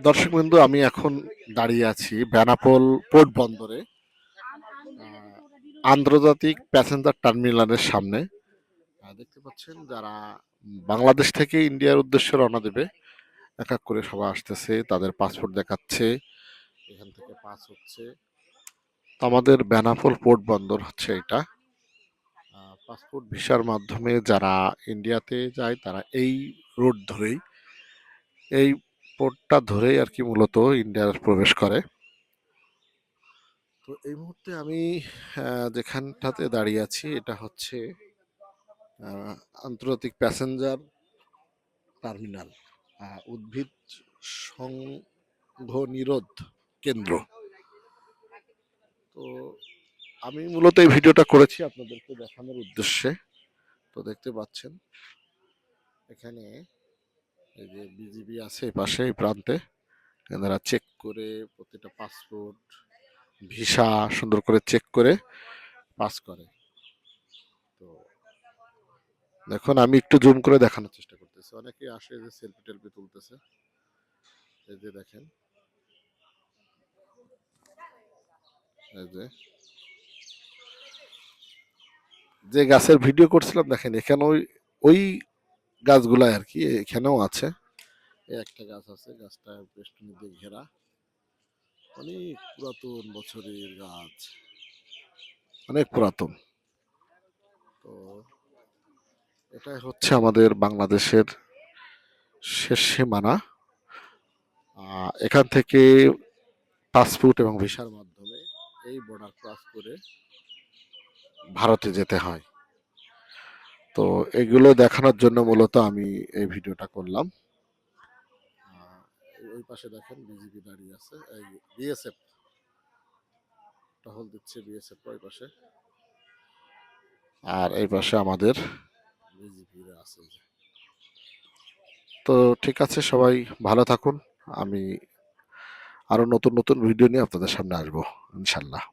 দর্শকবৃন্দু, আমি এখন দাঁড়িয়ে আছি বেনাপোল পোর্ট বন্দরে, আন্তর্জাতিক প্যাসেঞ্জার টার্মিনালের সামনে। দেখতে পাচ্ছেন যারা বাংলাদেশ থেকে ইন্ডিয়ার উদ্দেশ্যে রওনা দেবে এক এক করে সবাই আসতেছে, তাদের পাসপোর্ট দেখাচ্ছে, এখান থেকে পাস হচ্ছে। তো আমাদের বেনাপোল পোর্ট বন্দর হচ্ছে এটা। পাসপোর্ট ভিসার মাধ্যমে যারা ইন্ডিয়াতে যায় তারা এই রুট ধরেই, এই পোর্টটা ধরেই আর কি মূলত ইন্ডিয়ার প্রবেশ করে। তো এই মুহূর্তে আমি যেখানটাতে দাঁড়িয়ে আছি এটা হচ্ছে আহ, আন্তর্জাতিক প্যাসেঞ্জার টার্মিনাল, উদ্ভিদ সংঘ নিরোধ কেন্দ্র। তো আমি মূলত এই ভিডিওটা করেছি আপনাদেরকে দেখানোর উদ্দেশ্যে। তো দেখতে পাচ্ছেন এখানে এই যে বিজিবি আছে এই পাশে এই প্রান্তে, এনারা চেক করে প্রতিটা পাসপোর্ট ভিসা সুন্দর করে চেক করে পাস করে। তো দেখুন আমি একটু জুম করে দেখানোর চেষ্টা করতেছি, অনেকে আসে যে সেলফি টেলফি তুলতেছে। এই যে দেখেন, এই যে যে গাছের ভিডিও করছিলাম দেখেন এখানে ওই ওই গাছগুলাই আর কি এখানেও আছে। এই একটা গাছ আছে, গাছটা বেষ্টনী দিয়ে ঘেরা, অনেক পুরাতন বছরের গাছ, অনেক পুরাতন। তো এটাই হচ্ছে আমাদের বাংলাদেশের শেষ সীমানা। এখান থেকে পাসপোর্ট এবং ভিসার মাধ্যমে এই বর্ডার ক্রস করে ভারতে যেতে হয়। তো এগুলো দেখানোর জন্য মূলত আমি এই ভিডিওটা করলাম। ওই পাশে দেখেন বিজিবি দাঁড়িয়ে আছে, এই বিএসএফ টহল দিচ্ছে, বিএসএফ ওই পাশে, আর এই পাশে আমাদের বিজিবি আছে। তো ঠিক আছে, সবাই ভালো থাকুন। আমি আরো নতুন নতুন ভিডিও নিয়ে আপনাদের সামনে আসবো ইনশাল্লাহ।